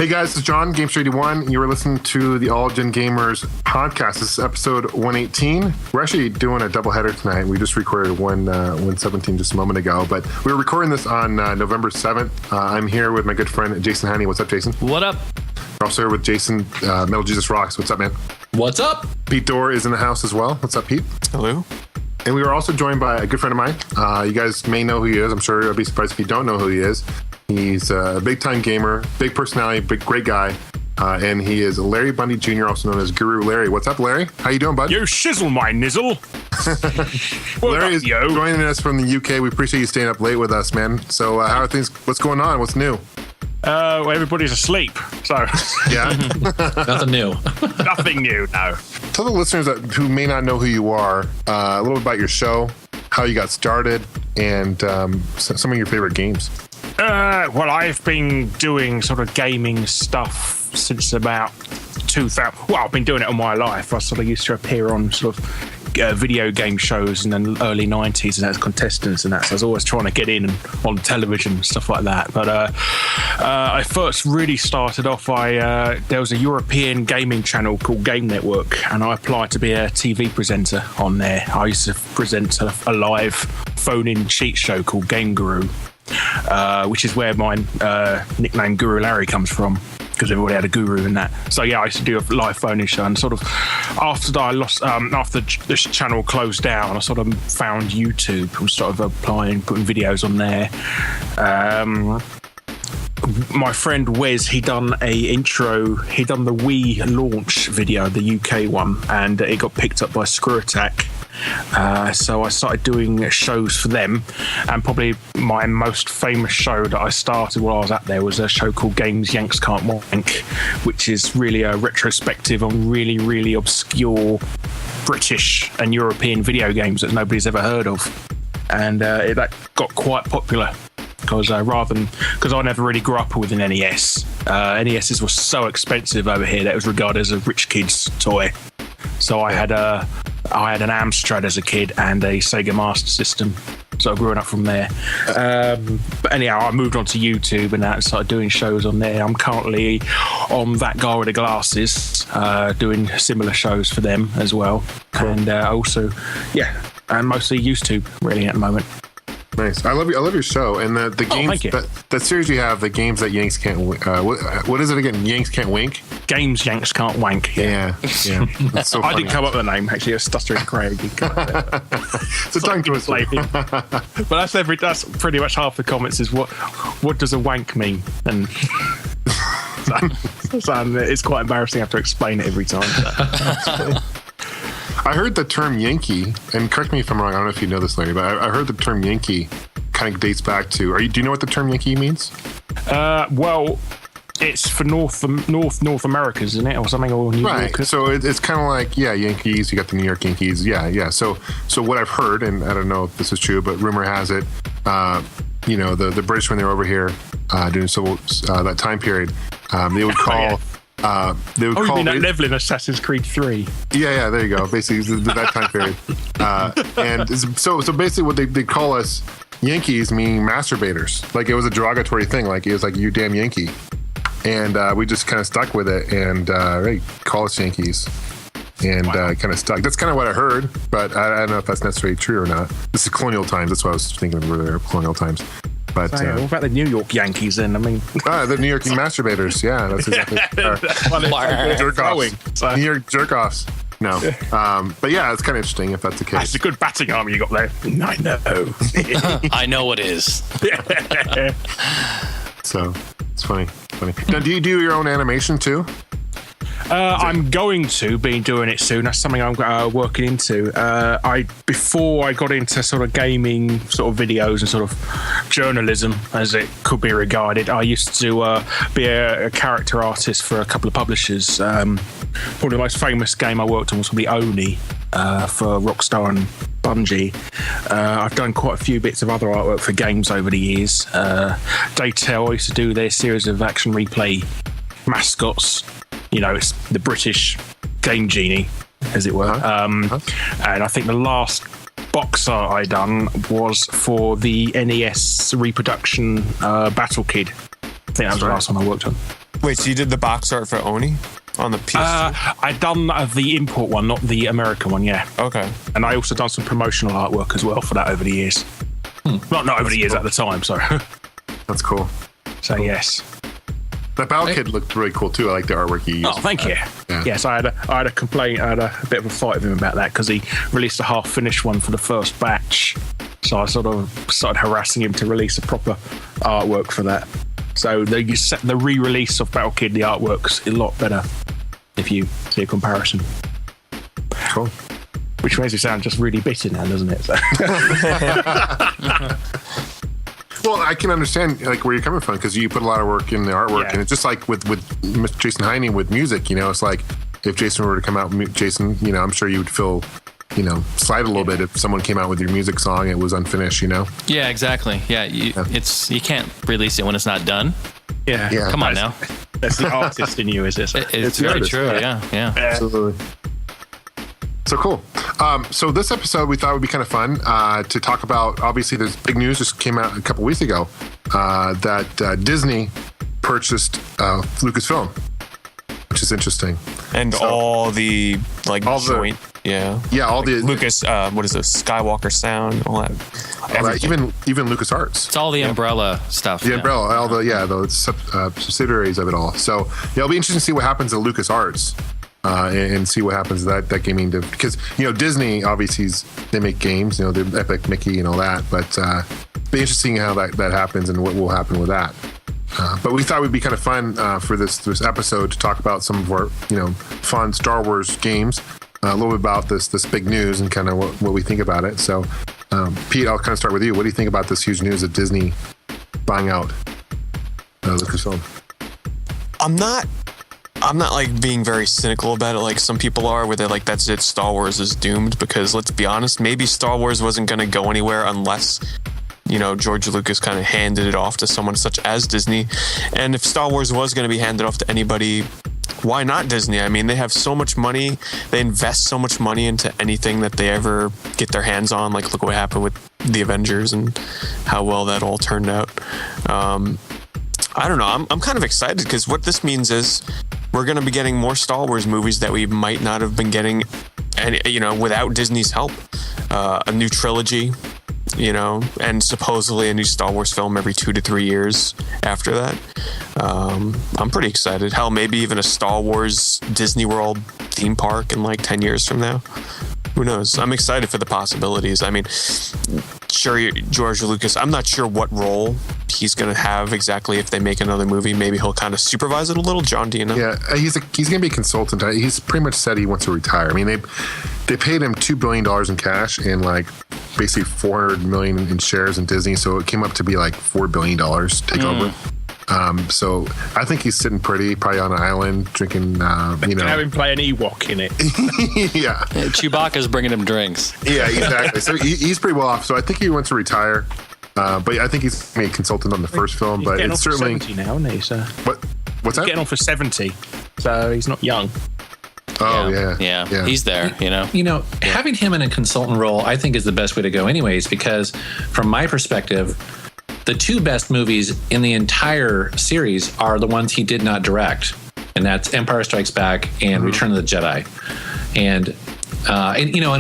Hey guys, this is John, Games31. You were listening to the All Gen Gamers podcast. This is episode 118. We're actually doing a doubleheader tonight. We just recorded 117 just a moment ago, but we were recording this on November 7th. I'm here with my good friend Jason Haney. What's up, Jason? What up? We're also here with Jason, Metal Jesus Rocks. What's up, man? What's up? Pete Dorr is in the house as well. What's up, Pete? Hello. And we were also joined by a good friend of mine. You guys may know who he is. I'm sure you'll be surprised if you don't know who he is. He's a big-time gamer, big personality, great guy. And he is Larry Bundy Jr., also known as Guru Larry. What's up, Larry? How you doing, bud? You shizzle my nizzle. Larry is joining us from the UK. We appreciate you staying up late with us, man. So how are things? What's going on? What's new? Well, everybody's asleep, so Yeah. Nothing new. nothing new, no. Tell the listeners who may not know who you are a little bit about your show, how you got started, and some of your favorite games. Well, I've been doing sort of gaming stuff since about 2000. Well, I've been doing it all my life. I sort of used to appear on sort of video game shows in the early 90s and as contestants and that. So I was always trying to get in on television and stuff like that. But I first really started off, there was a European gaming channel called Game Network, and I applied to be a TV presenter on there. I used to present a live phone-in cheat show called Game Guru, which is where my nickname Guru Larry comes from, because everybody had a guru in that. So yeah, I used to do a live phone-in show, and sort of after this channel closed down, I sort of found YouTube and sort of applying, putting videos on there. My friend Wes, he done the Wii launch video, the UK one, and it got picked up by Screw Attack. So I started doing shows for them, and probably my most famous show that I started while I was out there was a show called Games Yanks Can't Wank, which is really a retrospective on really, really obscure British and European video games that nobody's ever heard of. And that got quite popular because I never really grew up with an NES. NESs were so expensive over here that it was regarded as a rich kid's toy. So I had an Amstrad as a kid and a Sega Master System. So I grew up from there. But anyhow, I moved on to YouTube and that, started doing shows on there. I'm currently on That Guy with the Glasses, doing similar shows for them as well. Cool. And and mostly YouTube really at the moment. Nice. I love your show and the games. That series you have, the games that Yanks can't. What is it again? Yanks Can't Wink. Games Yanks Can't Wank. Yeah. That's so funny. I didn't come up with the name actually. It's Stuttering Craig. It's a tongue twister. But that's pretty much half the comments is what does a wank mean? And so it's quite embarrassing to have to explain it every time. I heard the term Yankee, and correct me if I'm wrong. I don't know if you know this, Larry, but I heard the term Yankee kind of dates back to. Do you know what the term Yankee means? Well, it's for North America, isn't it, or something, or New York? Right. So it's kind of like Yankees. You got the New York Yankees. Yeah. So what I've heard, and I don't know if this is true, but rumor has it, the British when they were over here doing that time period, they would call. You mean that level in Assassin's Creed 3? Yeah, there you go. Basically, that time period. And so basically what they call us Yankees, meaning masturbators. Like it was a derogatory thing. Like it was like, you damn Yankee. And we just kind of stuck with it and call us Yankees. And kind of stuck. That's kind of what I heard, but I don't know if that's necessarily true or not. This is colonial times. That's what I was thinking of earlier, colonial times. But what about the New York Yankees then? I mean, the New York masturbators. Yeah, that's exactly. Jerk-offs. New York jerk-offs. No, but yeah, it's kind of interesting if that's the case. That's a good batting arm you got there. I know. I know it is. So it's funny. Now, do you do your own animation too? I'm going to be doing it soon. That's something I'm working into. Before I got into sort of gaming sort of videos and sort of journalism, as it could be regarded, I used to be a character artist for a couple of publishers. Probably the most famous game I worked on was probably Oni for Rockstar and Bungie. I've done quite a few bits of other artwork for games over the years. Daytale, I used to do their series of action replay mascots. It's the British Game Genie, as it were. And I think the last box art I done was for the NES reproduction Battle Kid. I think that was the last one I worked on. Wait, so you did the box art for Oni on the PS2? I done the import one, not the American one. Yeah. Okay. And I also done some promotional artwork as well for that over the years. Not over the years, at the time. So. That's cool. So yes. That Battle Kid looked really cool too. I like the artwork you used. Oh, thank you. Yeah. Yes, I had a complaint. I had a bit of a fight with him about that because he released a half-finished one for the first batch. So I sort of started harassing him to release a proper artwork for that. So the re-release of Battle Kid, the artwork's a lot better if you see a comparison. Cool. Which makes it sound just really bitter now, doesn't it? So. Well, I can understand like where you're coming from because you put a lot of work in the artwork, Yeah. and it's just like with Jason Heine with music. It's like if Jason were to come out, Jason, I'm sure you would feel, slight a little bit if someone came out with your music song and it was unfinished. Yeah, exactly. Yeah, you can't release it when it's not done. Yeah. Come on now. That's the artist in you, is it? It's the very artist, true. yeah. Yeah. Absolutely. So cool. So this episode we thought would be kind of fun to talk about. Obviously, there's big news just came out a couple weeks ago that Disney purchased Lucasfilm, which is interesting. And all the joint, yeah, all the Lucas, what is this? Skywalker Sound, all that. Even LucasArts. It's all the umbrella stuff. The umbrella, all the subsidiaries of it all. So it'll be interesting to see what happens at LucasArts. And see what happens to that gaming because Disney obviously they make games, the Epic Mickey and all that, but be interesting how that happens and what will happen with that. But we thought it would be kind of fun for this episode to talk about some of our fun Star Wars games, a little bit about this big news and kind of what we think about it. So Pete, I'll kind of start with you. What do you think about this huge news of Disney buying out Lucasfilm? I'm not like being very cynical about it like some people are, where they're like, that's it, Star Wars is doomed, because let's be honest, maybe Star Wars wasn't going to go anywhere unless, George Lucas kind of handed it off to someone such as Disney. And if Star Wars was going to be handed off to anybody, why not Disney? I mean, they have so much money, they invest so much money into anything that they ever get their hands on. Like, look what happened with the Avengers and how well that all turned out. I don't know. I'm kind of excited because what this means is we're going to be getting more Star Wars movies that we might not have been getting, without Disney's help. A new trilogy, and supposedly a new Star Wars film every 2 to 3 years after that. I'm pretty excited. Hell, maybe even a Star Wars Disney World theme park in like 10 years from now. Who knows? I'm excited for the possibilities. I mean, sure, George Lucas, I'm not sure what role he's going to have exactly if they make another movie. Maybe he'll kind of supervise it a little. John, do you know? Yeah, he's going to be a consultant. He's pretty much said he wants to retire. I mean, they paid him $2 billion in cash and like basically $400 million in shares in Disney. So it came up to be like $4 billion to take over. So I think he's sitting pretty, probably on an island drinking, Have him play an Ewok in it. Yeah. Chewbacca's bringing him drinks. Yeah, exactly. So he's pretty well off. So I think he wants to retire. But I think he's a consultant on the first film. He's but getting it's on for certainly 70 now, isn't he? So what's that? getting on for 70, so he's not young. Oh yeah. He's there. Having him in a consultant role, I think, is the best way to go, anyways. Because from my perspective, the two best movies in the entire series are the ones he did not direct, and that's Empire Strikes Back and Return of the Jedi. And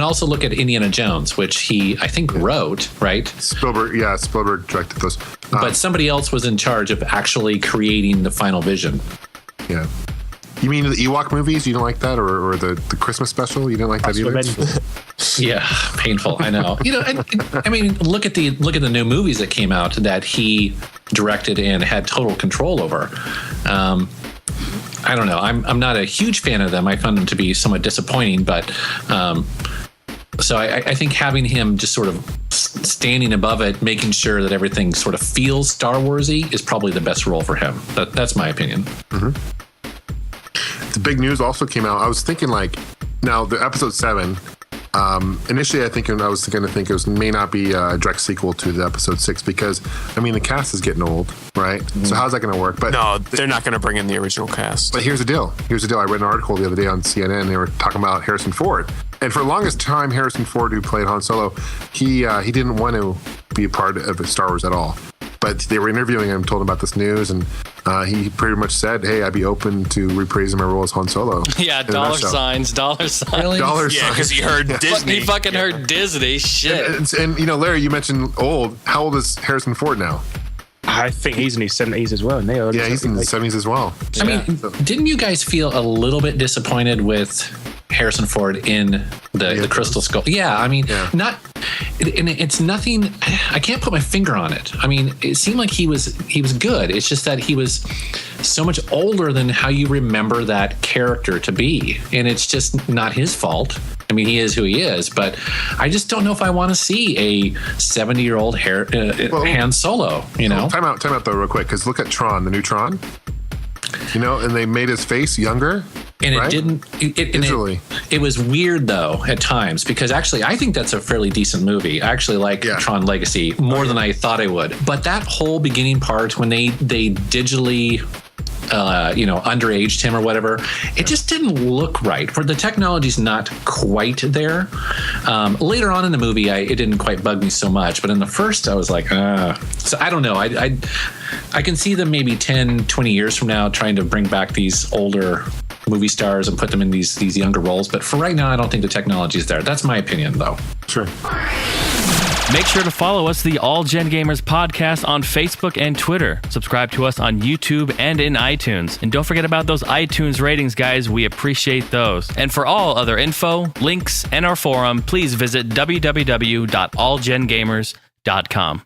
also look at Indiana Jones, which he, I think, wrote, right? Spielberg directed those. But somebody else was in charge of actually creating the final vision. Yeah. You mean the Ewok movies? You don't like that, or the Christmas special? You didn't like that either? Yeah, painful. I know. I mean, look at the new movies that came out that he directed and had total control over. I don't know. I'm not a huge fan of them. I found them to be somewhat disappointing, but so I think having him just sort of standing above it, making sure that everything sort of feels Star Warsy, is probably the best role for him. That's my opinion. Mm-hmm. The big news also came out. I was thinking now the episode 7. Initially, I was going to think it may not be a direct sequel to the episode 6 because the cast is getting old, right? Mm-hmm. So how's that going to work? But no, they're not going to bring in the original cast. But here's the deal. I read an article the other day on CNN. They were talking about Harrison Ford, and for the longest time, Harrison Ford, who played Han Solo, he didn't want to be a part of Star Wars at all. But they were interviewing him, told him about this news, and he pretty much said, "Hey, I'd be open to reprising my role as Han Solo." Yeah, dollar signs. Really? Dollar Yeah, signs. because he heard Disney. He fucking heard Disney. Shit. And you know, Larry, you mentioned old. How old is Harrison Ford now? I think he's in his 70s as well. Isn't he? Early Yeah, he's in the 70s. 70s as well. I mean, didn't you guys feel a little bit disappointed with Harrison Ford in the Crystal Skull? Yeah, I mean, not, and it's nothing. I can't put my finger on it. I mean, it seemed like he was good. It's just that he was so much older than how you remember that character to be, and it's just not his fault. I mean, he is who he is, but I just don't know if I want to see a 70-year-old Han Solo. You know, Time out though, real quick, because look at Tron, the new Tron. You know, and they made his face younger. and right? it didn't. Visually. It was weird though at times because actually I think that's a fairly decent movie. I actually like Tron Legacy more than I thought I would. But that whole beginning part when they digitally underaged him or whatever, it just didn't look right. For the technology's not quite there. Later on in the movie, it didn't quite bug me so much, but in the first, I was like, So I don't know. I can see them maybe 10, 20 years from now trying to bring back these older movie stars and put them in these younger roles. But for right now, I don't think the technology is there. That's my opinion, though. Sure. Make sure to follow us, the All Gen Gamers podcast, on Facebook and Twitter. Subscribe to us on YouTube and in iTunes. And don't forget about those iTunes ratings, guys. We appreciate those. And for all other info, links, and our forum, please visit www.allgengamers.com.